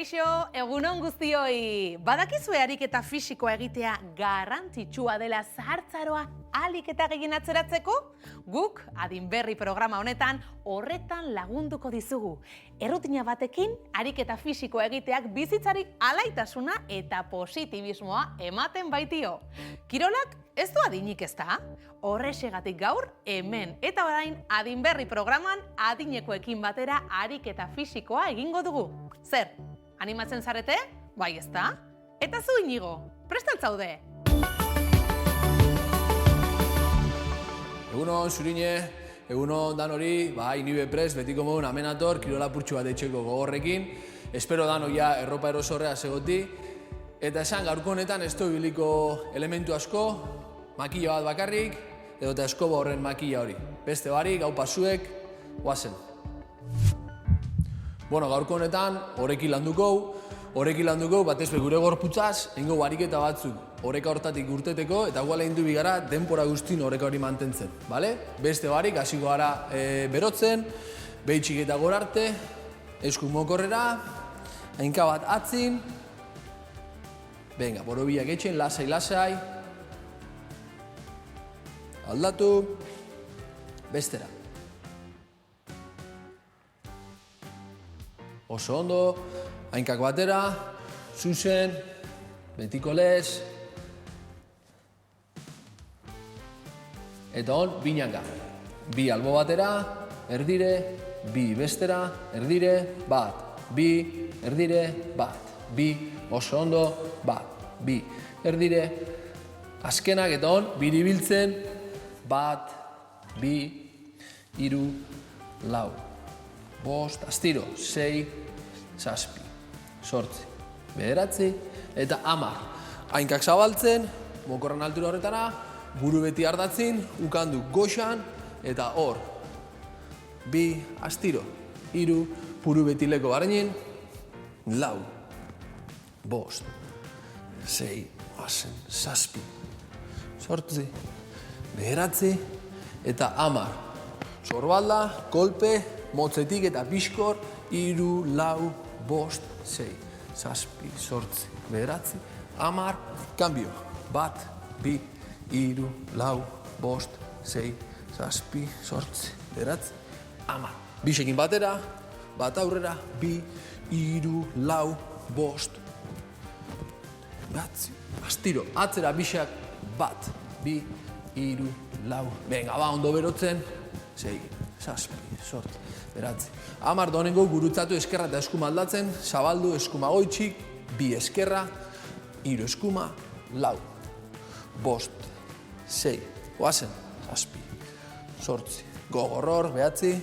Kaixo, egunon guztioi! Badakizue ariketa fisikoa egitea garrantzitsua dela zahartzaroa ahalik eta gehien atzeratzeko? Guk, Adin Berri programa honetan, horretan lagunduko dizugu. Errutina batekin, ariketa fisikoa egiteak bizitzari alaitasuna eta positibismoa ematen baitio. Kirolak ez du adinik ezta? Horrexegatik gaur, hemen eta orain Adin Berri programan adinekoekin batera ariketa fisikoa egingo dugu. Zer, animatzen zarete? Bai ezta? Eta zu Inigo, prest al zaude? Egunon, Zurine, egunon danori, inibe prest, betiko modun amenator, kirola purtsu bat etxeko gogorrekin. Espero danoia erropa erosorrea segoti. Eta esan, gaurko honetan ez du biliko elementu asko, makilla bat bakarrik, edo eta eskoba horren makilla hori. Beste barik, hau pasuek, guazen. Bueno, gaurko honetan, horrekin landuko, batez be gure gorputzaz, egingo ariketa batzuk horreka hortatik urteteko, eta guala indu bigara denpora guztin horreka hori mantentzen, bale? Beste barik, hasiko gara berotzen, behitxik eta gorarte, esku mokorrera, hainka bat atzin, venga, borobiak etxen, lasai, aldatu, bestera. Oso ondo, hainkak batera, zuzen, betiko lez, eta hon, binaka. Bi albo batera, erdire, bi bestera, erdire, bat, bi, erdire, bat, bi, oso ondo, bat, bi, erdire, azkenak eta hon, biribiltzen, bat, bi, hiru, lau, bost, astiro, 6, 7, 8, 9, eta 10. Hainkak zabaltzen, mokorran altura horretara, buru beti ardatzin, ukandu goxan, eta hor, bi, astiro, 3, buru beti leko barrenin, 4, bost, 6, 7, 8, 9, eta 10. Zorbalda, kolpe, motzetik eta pixkor, 3, 4, bost, 6, 7, 8, 9, 10, kambio. Bat, bi, 3, 4, bost, 6, 7, 8, 9, 10. Bixekin batera, bat aurrera, bi, 3, 4, bost, bat, astiro, atzera bixak, bat, bi, 3, 4, venga, ondo berotzen, 6, 7, 8, 9, 10 donengo gurutzatu eskerra eta eskuma aldatzen, zabaldu eskuma goitxik, bi eskerra, 3 eskuma, 4, bost, 6, oazen, 7, 8, gogorror, 9,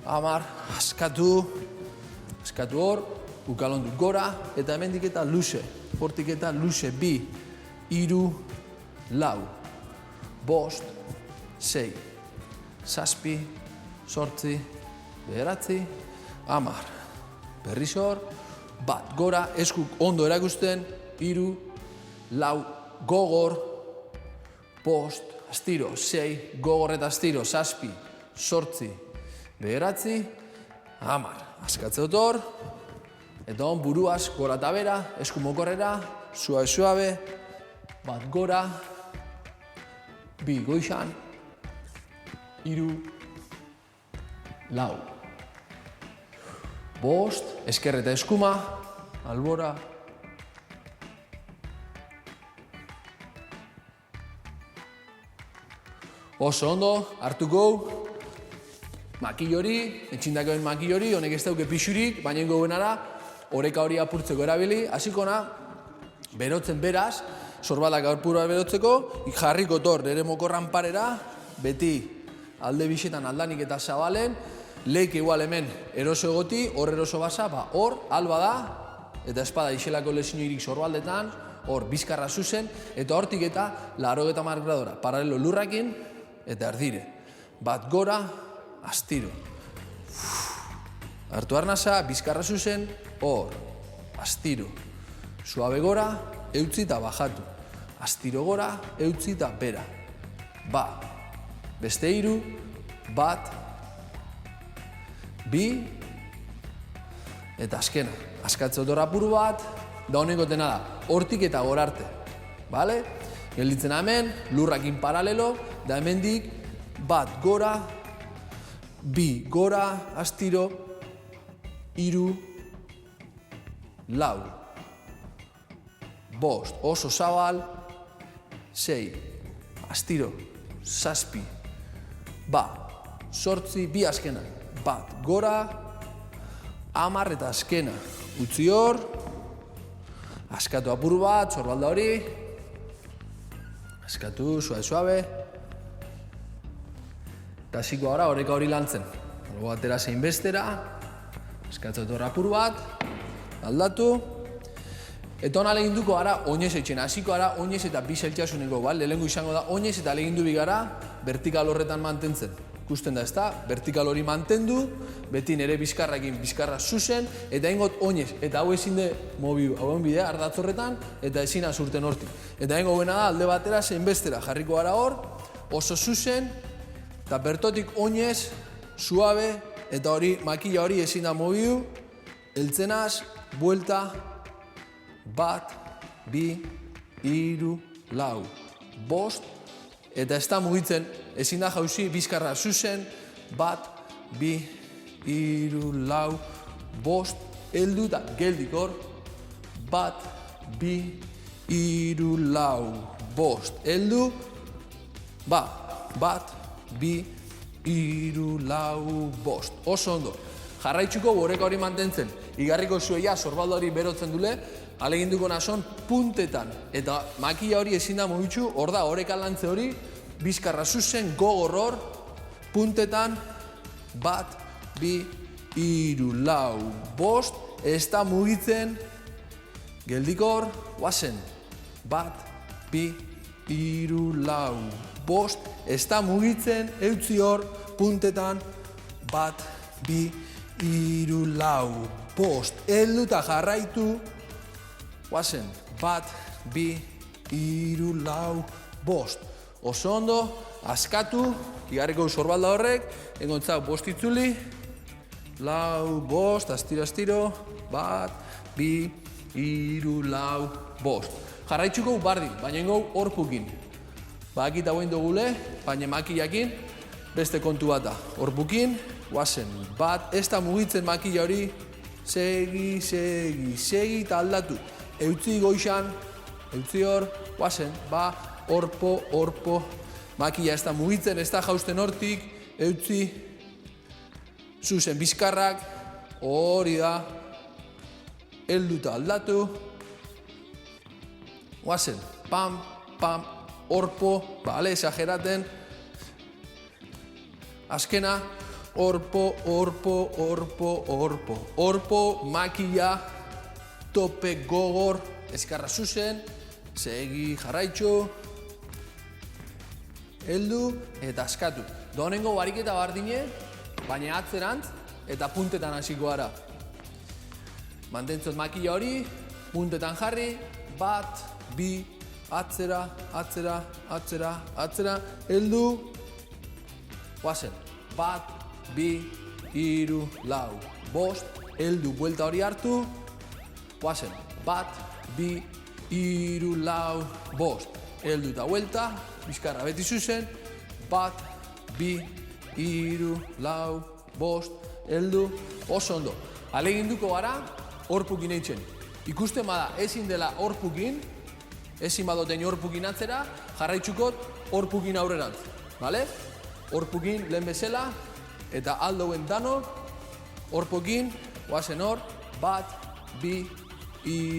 10, askatu hor, ukalondu gora, eta hemendik eta luze, hortik eta luze, 2, 3, 4, bost, 6, 7, 8, 9, 10, berriz hor, bat, gora, eskuk ondo erakusten, 3, 4, gogor, bost, astiro, 6, gogor eta astiro, 7, 8, 9, 10, askatze hor, eta hon buruaz, gora eta bera, esku mokorrera, suabe, bat gora, bi goixan, 3, 4, bost, esker eta eskuma, albora, oso ondo, hartuko, makil hori, etxindakoen makil hori, honek ez dauke pixurik, baina ingo benara, oreka hori apurtzeko erabili, hasikona, berotzen beraz, sorbalak aurpura berotzeko, jarriko tor, nire mokorran parera, beti alde bixetan aldanik eta zabalen, leik igual hemen eroso egoti, hor eroso basa, hor, alba da, eta espada iselako lesinoirik sorbaldetan, hor, bizkarra zuzen, eta hortik eta 80 gradora, paralelo lurrakin, eta erdire. Bat gora, astiro. Hartu arnasa, bizkarra zuzen, hor, astiro. Suabe gora, eutzi eta bajatu. Astiro gora, eutzi eta bera. Beste 3, bat, bi, eta azkena. Askatze dut apur bat, da honengo dena da, hortik eta gora arte. Bale? Gelditzen hemen, lurrakin paralelo, da hemendik bat gora, bi gora, astiro, 3, 4, 5, oso zabal, 6, astiro, 7, 8, bi azkena, bat gora, 10 eta azkena, utzi hor, askatu apur bat, sorbalda hori, askatu, suave, eta hasiko gara oreka hori lantzen. Albo batera zein bestera, askatu etorra apur bat, aldatu, eta hona leginduko gara oinez etxen, hasiko gara oinez eta bi zeltxasuneko, lehengo izango da oinez eta legindu bi gara vertikal horretan mantentzen. Ikusten da ez da, vertikal hori mantendu, beti nire bizkarrakin bizkarra zuzen, eta ingot oinez, eta hau ezin de mobiu, hauen bidea ardatz horretan, eta ezin azurten hortik. Eta ingo bena da alde batera zein bestera, jarriko gara hor, oso zuzen, eta bertotik oinez, suabe, eta hori, makila hori ezin da mobiu, eltzenaz, buelta, 1, 2, 3, 4, 5, eta ez da mugitzen, ezin da jauzi bizkarra zuzen, 1, 2, 3, 4, 5, heldu eta geldik hor, 1, 2, 3, 4, 5, heldu, 1, 2, 3, 4, 5, oso ondo. Jarraitzuko boreka hori mantentzen, igarriko zueia sorbalda hori berotzen dule, aleginduko nazon puntetan, eta makila hori ezin da mugitzu, hor da, oreka lantze hori, bizkarra zuzen, gogor hor, puntetan, 1, 2, 3, 4, 5, ez da mugitzen, geldik hor, guazen, 1, 2, 3, 4, 5, ez da mugitzen, eutzi hor, puntetan, 1, 2, 3, 4, 5, heldu eta jarraitu, guazen, 1, 2, 3, 4, 5, oso ondo, askatu, igarriko sorbalda horrek, engontzak 5 itzuli, 4, 5, astiro, 1, 2, 3, 4, 5. Jarraitzuko bardin, baina ingo horpukin. Bakit hauen dugule, baina makilakin, beste kontu bat da. Horpukin, guazen, 1, ez da mugitzen makila hori, segi, eta aldatu. Eutzi goixan, eutzi hor, guazen, horpo, makila ez da mugitzen, ez da jausten hortik, eutzi, zuzen bizkarrak, hori da, heldu eta aldatu, guazen, pam, horpo, exageraten, azkena, horpo, makila, tope gogor, ezkarra zuzen, segi jarraitxo, heldu eta askatu. Donengo bariketa bardine, baina atzerantz eta puntetan hasiko gara. Mantentzot makila hori, puntetan jarri, 1, 2, atzera, heldu, guazen, 1, 2, 3, 4, 5, heldu, buelta hori hartu, guazen, 1, 2, 3, 4, 5, heldu eta buelta, bizkarra beti zuzen, 1, 2, 3, 4, 5, heldu, oso ondo. Aleginduko gara, horpukin eitzen. Ikusten bada ezin dela horpukin, ezin badoten horpukin atzera, jarraitzukot horpukin aurrerantz. Horpukin lehen bezala, eta aldoen danok, horpukin, guazen hor, 1, 2, 3,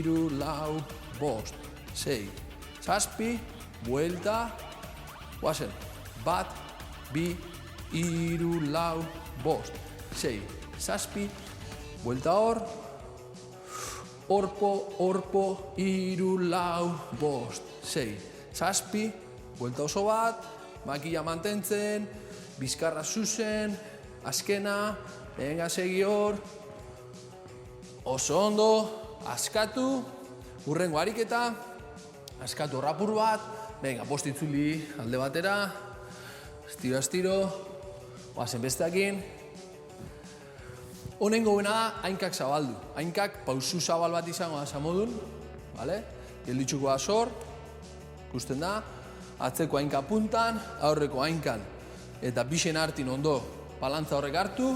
4, 5, 6, 7, buelta, guazen, 1, 2, 3, 4, 5, 6, 7, buelta hor, horpo, 3, 4, 5, 6, 7, buelta oso bat, makila mantentzen, bizkarra zuzen, azkena, venga segi hor, oso ondo, askatu, hurrengo ariketa, askatu horrapur bat, venga, 5 itzuli alde batera, astiro, guazen besteakin, Honengo bena da, hainkak zabaldu. Hainkak pausu zabal bat izango da zamodun, gelditzuko da zor, ikusten da, atzeko hainka puntan, aurreko hainkan, eta bixen hartin ondo balantza horrek hartu,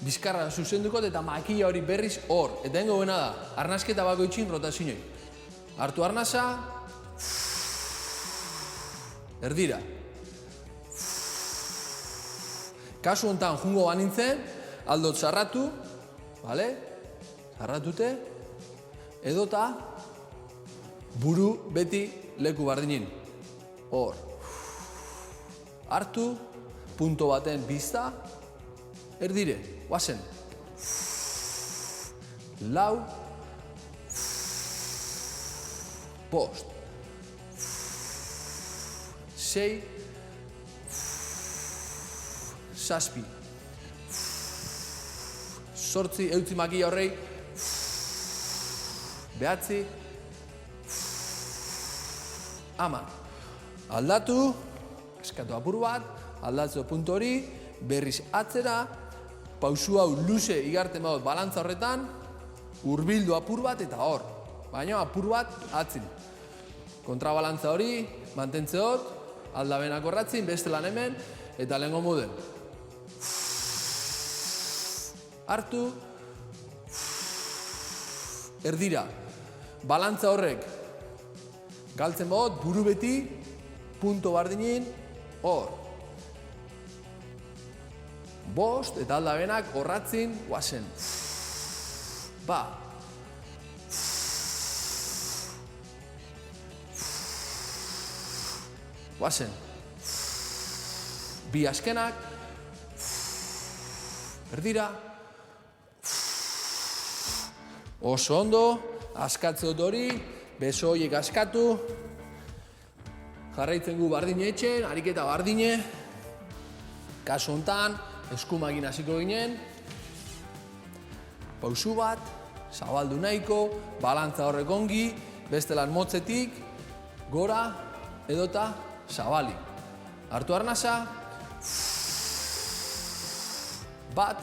bizkarra zuzendukot eta makila hori berriz hor. Eta hengo bena da, arnasketa bakoitzin rotazioei. Hartu arnasa, erdira. Kasu honetan jungo banintzen, aldot zarratu, zarratute, edota buru beti leku bardinin. Hor. Hartu, punto baten bizta, erdire, guazen. Lau, bost, sei, zazpi, zortzi, eutzi makila horrei, behatzi, ama. Aldatu, eskatu apur bat, aldatzo puntu hori, berriz atzera, pausu hau luze igarten badut balantza horretan, hurbildu apur bat eta hor. Baina apur bat atzin. Kontrabalantza hori, mantentzeot, aldabenak horratzin, beste lan hemen, eta lehengo moden. Hartu, erdira. Balantza horrek, galtzen badut, buru beti, punto bardinin, hor. Bost eta aldabenak horratzin, guazen. Ba. Guazen. Bi azkenak. Erdira. Oso ondo, askatze dut hori, beso horiek askatu. Jarraitzen gu bardine etxen, ariketa bardine. Kasu hontan, eskumakin hasiko ginen. Pausu bat, zabaldu nahiko, balantza horrek ongi, bestelan motzetik, gora edota zabali. Hartu arnasa, bat,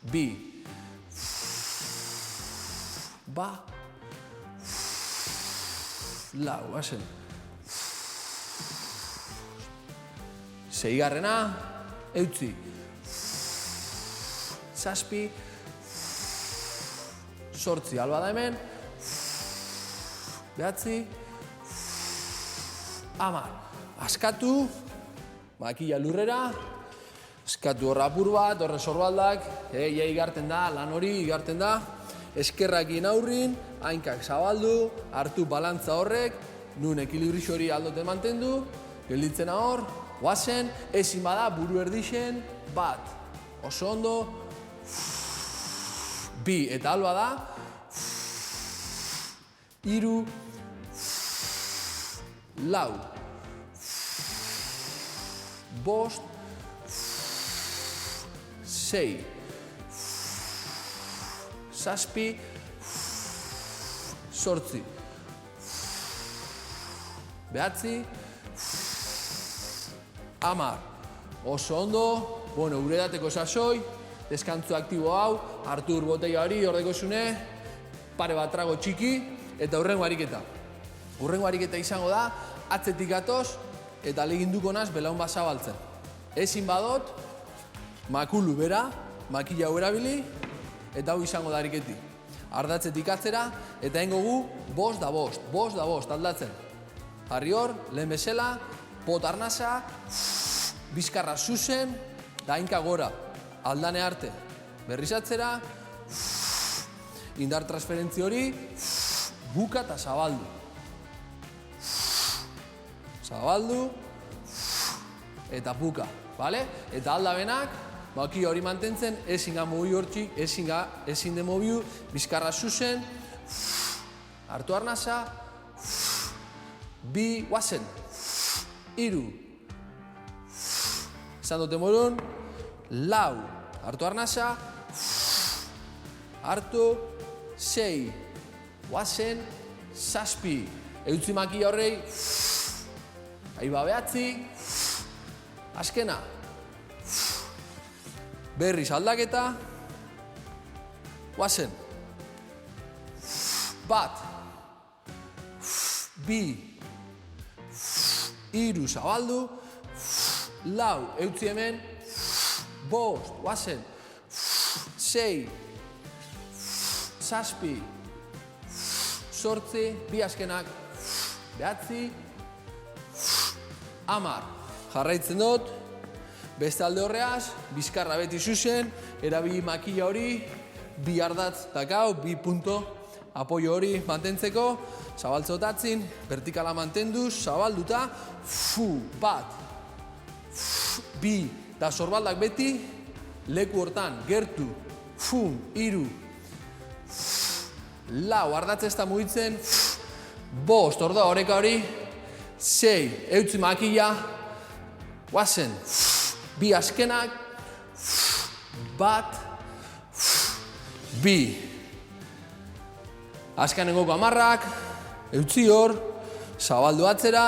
bi, ba, lau, hasen. Seigarrena, eutzi. Zazpi, zortzi, alba da hemen. Behatzi, hamar. Askatu, makila lurrera. Askatu horra apur bat, horre sorbaldak. Ja igarten da, lan hori igarten da. Eskerrakin aurrin, hainkak zabaldu, hartu balantza horrek, nun ekilibrizio hori aldote mantendu, gelditzen hor, guazen, ezin bada buru erdixen, bat. Oso ondo, bi eta alba da, hiru, lau, bost, sei, zazpi, zortzi, behatzi, hamar. Oso ondo, uredateko sasoi, deskantzu aktibo hau, hartu botella hori, ordeko zune, pare bat trago txiki, eta hurrengo ariketa. Hurrengo ariketa izango da, atzetik gatoz, eta leginduko naz belaun bat zabaltzen. Ezin badot, makulu bera, makila hau erabili, eta hau izango da ariketi. Ardatzetik atzera, eta hengo gu, bost da bost, aldatzen. Jarri hor, lehen bezala, pot arnasa, bizkarra zuzen, da hainka gora, aldane arte. Berriz atzera, indar transferentzi hori, buka eta zabaldu. Zabaldu, eta buka, bale? Eta aldabenak, baki hori mantentzen, ezin ga mobi hortxik, ezin de mobiu, bizkarra zuzen, hartu arnasa, bi, guazen, hiru, esan dute morun, lau, hartu arnasa, hartu, sei, guazen, zazpi, eutzi maki horrei, aiba behatzi, azkena, berriz aldaketa, guazen, bat, bi, hiru zabaldu, lau, eutzi hemen, bost, guazen, sei, zazpi, zortzi, bi azkenak, behatzi, hamar. Jarraitzen dut, beste alde horreaz, bizkarra beti zuzen, erabili makila hori, bi ardatz dakau, bi punto, apoio hori mantentzeko, zabaltzotatzin, vertikala mantenduz, zabalduta, bat, bi, eta sorbaldak beti, leku hortan, gertu, hiru, lau, ardatz ez da mugitzen, bost, orda horreka hori, sei, eutzi makila, guazen, bi azkenak, bat, bi. Azkenengoko hamarrak, eutzi hor, zabaldu atzera,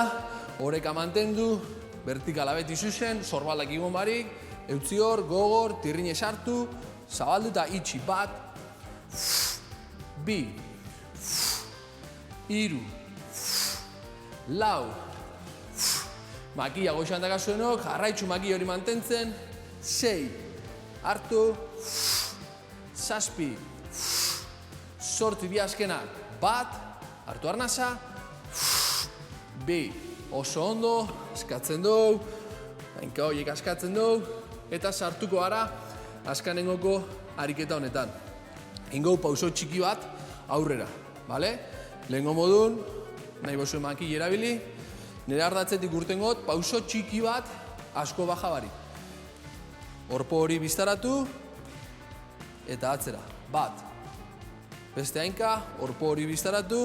horreka mantendu, vertikala beti zuzen, sorbaldak igon barik, eutzi hor, gogor, tirrine sartu, zabaldu eta itxi, bat, bi, hiru, lau, makila goizan dakazuenok, jarraitzu makila hori mantentzen, sei, hartu, zazpi, zortzi, bi azkenak, bat, hartu arnasa, bi, oso ondo, eskatzen dugu, hainka horiek askatzen dugu, eta sartuko gara azkenengoko ariketa honetan. Ingo pauso txiki bat aurrera, bale? Lehengo modun, nahi bozuen makila erabili, nire ardatzetik urtengot, pauso txiki bat asko baja barik. Orpo hori biztaratu, eta atzera, bat. Beste hainka, orpo hori biztaratu,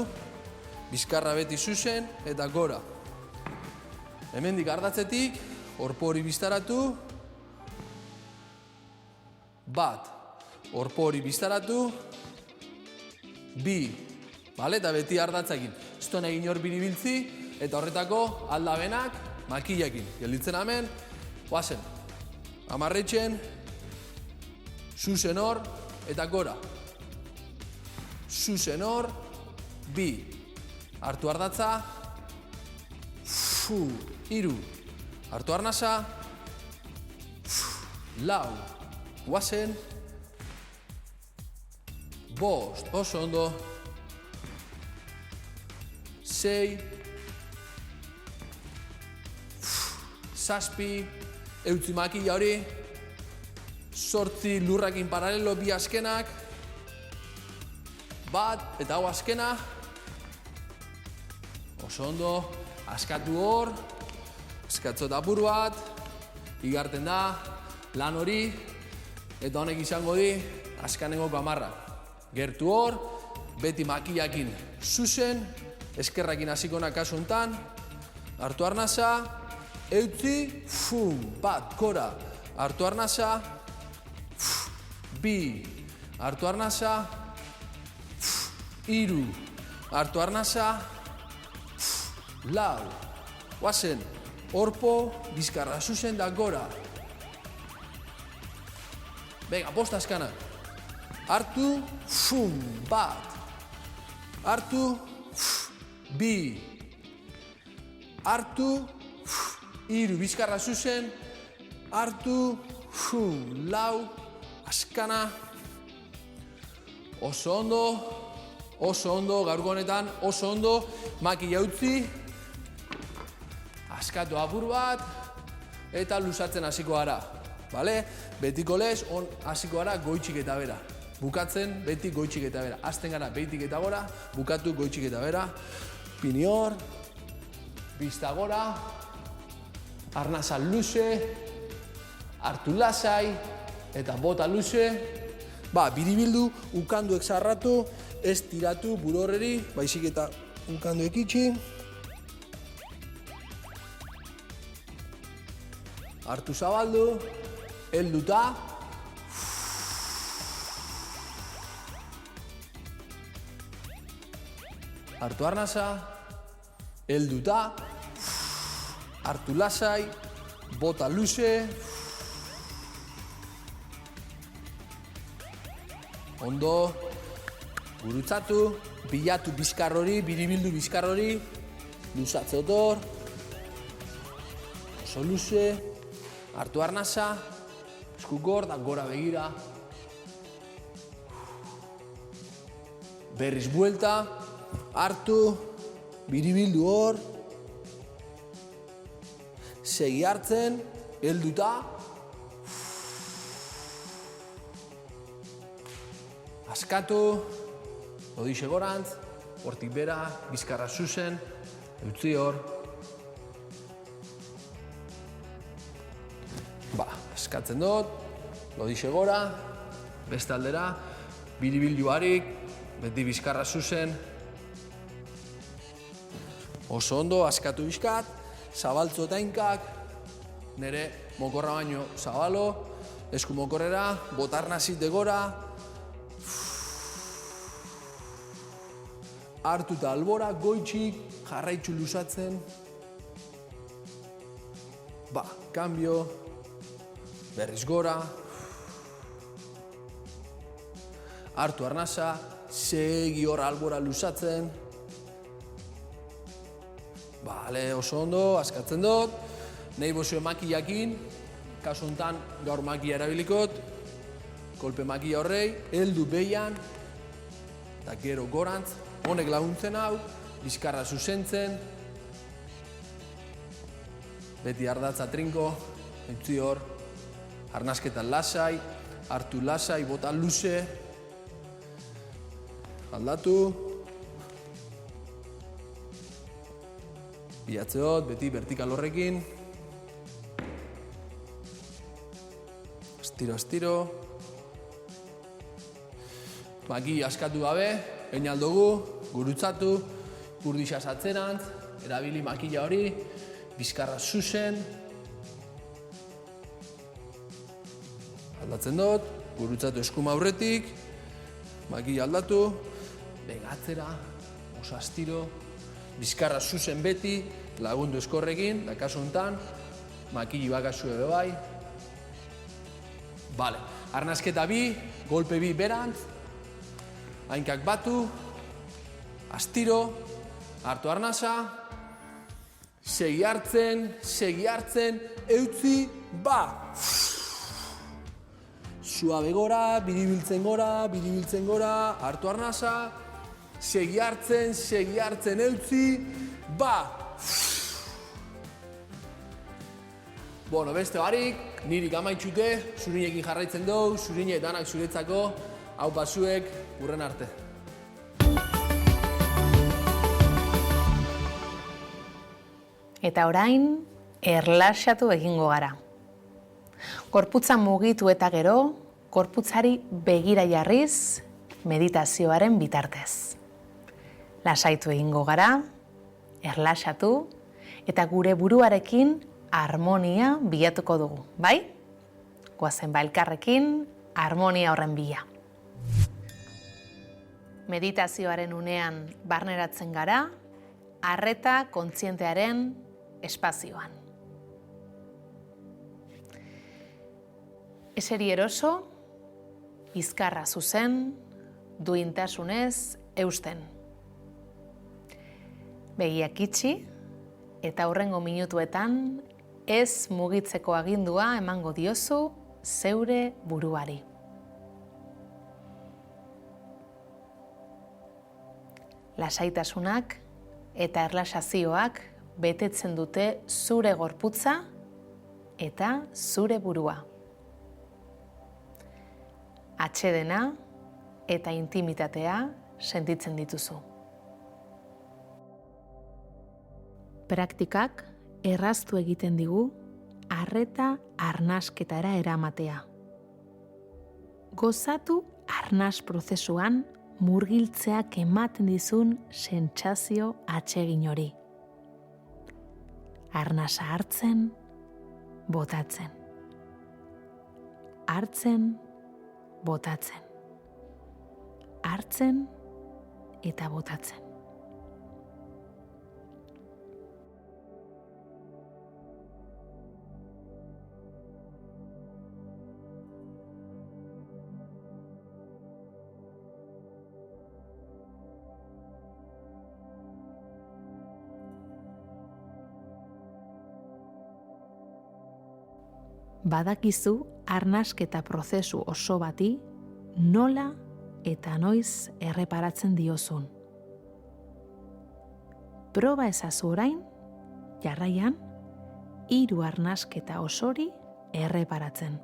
bizkarra beti zuzen, eta gora. Hemendik ardatzetik, orpo hori biztaratu, bat. Orpo hori biztaratu, bi. Bale, eta beti ardatzakin. Zton egin hor biribiltzi, eta horretako aldabenak makilakin. Gelditzen hemen, guazen. Amarretxen, zuzen hor, eta gora. Zuzen hor, bi. Hartu ardatza, hiru. Hartu arnasa, lau. Guazen, bost. Oso ondo. Sei, zazpi, eutzi makila hori, zortzi lurrakin paralelo bi azkenak, bat, eta hau azkena, oso ondo, askatu hor, askatzot apur bat, igarten da, lan hori, eta honek izango di, azkanengoko hamarra. Gertu hor, beti makilakin zuzen, eskerrakin hasiko kasu hontan, hartu arnasa, eutzi, bat, gora, hartu arnasa, bi, hartu arnasa, hiru, hartu arnasa, lau, guazen, orpo, bizkarra zuzen da gora. Venga, bost azkana. Hartu, bat, hartu, bi, hartu, hiru, bizkarra zuzen, hartu, lau, azkana, oso ondo, gaurko honetan, oso ondo, makila utzi, askatu apur bat, eta luzatzen hasiko gara, bale? Betiko lez, hasiko gara goitxik eta bera. Bukatzen, beti goitxik eta bera. Azten gara, behitik eta gora, bukatu goitxik eta bera. Pini hor, bizta gora, arnasa luze, hartu lasai, eta bota luze. Biribildu, ukanduek zarratu, ez tiratu buru horreri, baizik eta ukanduek itxi. Hartu zabaldu, helduta. Hartu arnasa, helduta, hartu lasai, bota luze, Ondo, gurutzatu, bilatu bizkar hori, biribildu bizkar hori, luzatze otor, oso luze, hartu arnasa, esku gor, da gora begira, berriz buelta, hartu, biribildu hor, segi hartzen, helduta, askatu, lodixe gorantz, hortik bera, bizkarra zuzen, utzi hor. Askatzen dut, lodixe gora, beste aldera, biribildu harik, beti bizkarra zuzen. Oso ondo, askatu bizkat, zabaltzu eta inkak, nire mokorra baino zabalo, esku mokorrera, botarnazit gora, hartu eta albora, goitxik, jarraitzu luzatzen. Kambio, berriz gora, hartu arnasa, segi hor albora luzatzen. Oso ondo, askatzen dut, nahi bozue makillakin, kasu honetan gaur makilla erabilikot, kolpe makilla horrei, heldu behian, eta gero gorantz, honek laguntzen hau, bizkarra zuzentzen, beti ardatza trinko, utzi hor, arnasketan lasai, hartu lasai, bota luze, aldatu, bilatzeot, beti vertikal horrekin, astiro, maki askatu gabe, egin aldugu, gurutzatu, urdixaz atzerantz, erabili makilla hori, bizkarra zuzen, aldatzen dut, gurutzatu eskuma aurretik, makilla aldatu, begatzera, oso astiro, bizkarra zuzen beti, lagundu eskorrekin, da kasu honetan, makilli bakazu ebe bai. Arnasketa bi, golpe bi berantz, hainkak batu, astiro, hartu arnasa, segi hartzen, eutzi, suabe gora, biribiltzen gora, hartu arnasa, segi hartzen, eutzi, beste barik, nirik amaitxute, zurinekin jarraitzen dugu, zurine danak zuretzako, hau basuek, urren arte. Eta orain, erlaxatu egingo gara. Gorputza mugitu eta gero, gorputzari begira jarriz, meditazioaren bitartez. Lasaitu egingo gara, erlaxatu, eta gure buruarekin harmonia bilatuko dugu, bai? Goazen elkarrekin, harmonia horren bila. Meditazioaren unean barneratzen gara, arreta kontzientearen espazioan. Eseri eroso, bizkarra zuzen, duintasunez eusten. Begiak itxi, eta hurrengo minutuetan ez mugitzeko agindua emango diozu zeure buruari. Lasaitasunak eta erlaxazioak betetzen dute zure gorputza eta zure burua. Atsedena eta intimitatea sentitzen dituzu. Praktikak erraztu egiten digu arreta arnasketara eramatea. Gozatu arnas prozesuan murgiltzeak ematen dizun sentsazio atsegin hori. Arnasa hartzen, botatzen. Hartzen, botatzen. Hartzen eta botatzen. badakizu arnasketa prozesu oso bati nola eta noiz erreparatzen diozun. Proba ezazu orain, jarraian, 3 arnasketa osori erreparatzen.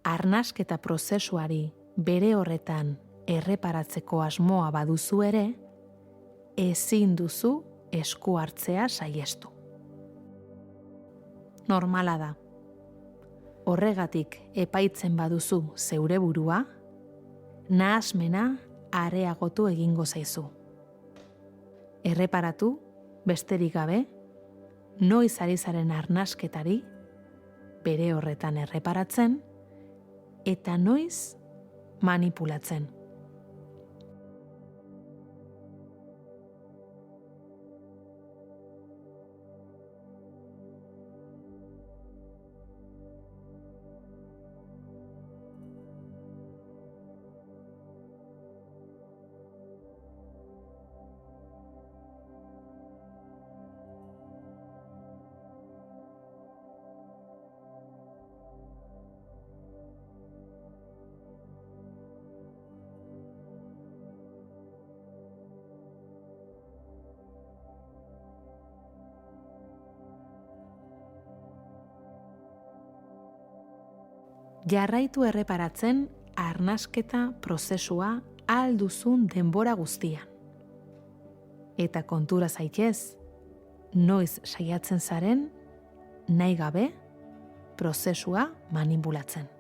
Arnasketa prozesuari bere horretan erreparatzeko asmoa baduzu ere, ezin duzu esku hartzea saihestu. Normala da. Horregatik epaitzen baduzu zeure burua, nahasmena areagotu egingo zaizu. Erreparatu, besterik gabe, noiz ari zaren arnasketari, bere horretan erreparatzen, eta noiz manipulatzen. Jarraitu erreparatzen arnasketa prozesua ahal duzun denbora guztian. Eta kontura zaitez, noiz saiatzen zaren, nahi gabe, prozesua manipulatzen.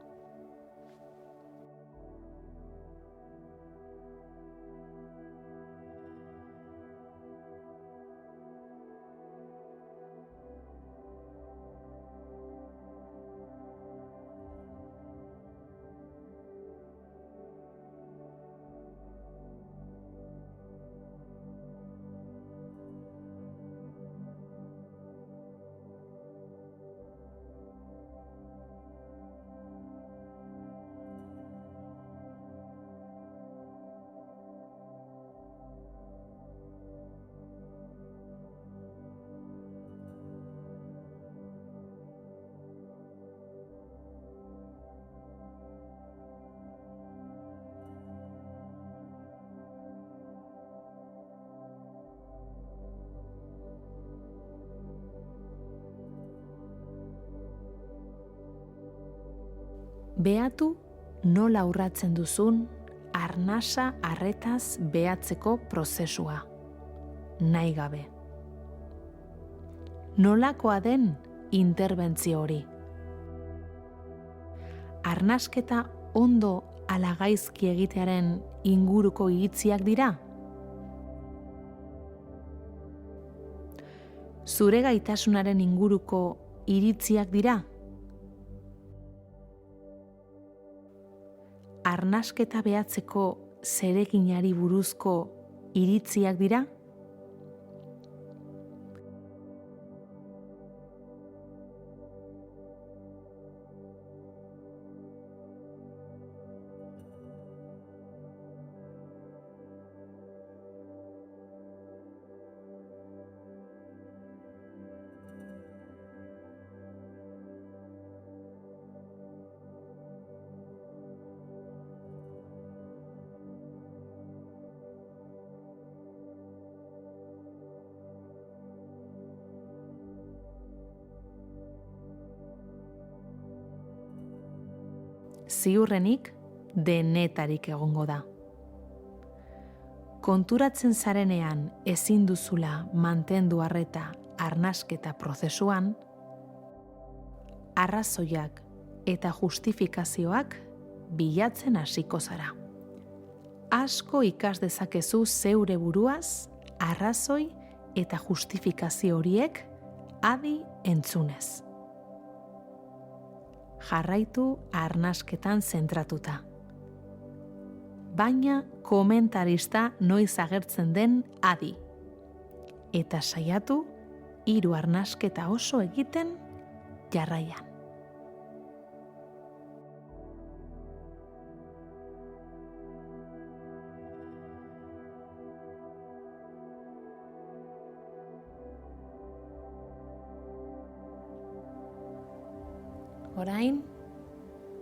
Behatu nola urratzen duzun arnasa arretaz behatzeko prozesua, nahi gabe. Nolakoa den interbentzio hori? Arnasketa ondo ala gaizki egitearen inguruko iritziak dira? Zure gaitasunaren inguruko iritziak dira? Arnasketa behatzeko zereginari buruzko iritziak dira? Ziurrenik denetarik egongo da. Konturatzen zarenean ezin duzula mantendu arreta arnasketa prozesuan, arrazoiak eta justifikazioak bilatzen hasiko zara. asko ikas dezakezu zeure buruaz, arrazoi eta justifikazio horiek adi entzunez. Jarraitu arnasketan zentratuta. Baina komentarista noiz agertzen den adi. Eta saiatu 3 arnasketa oso egiten jarraian. Orain,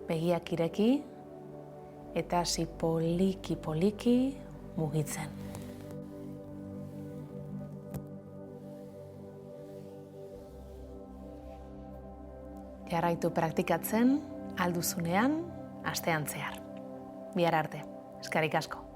begiak ireki eta hasi poliki mugitzen. Jarraitu praktikatzen, alduzunean, astean zehar. Bihar arte. Eskerrik asko.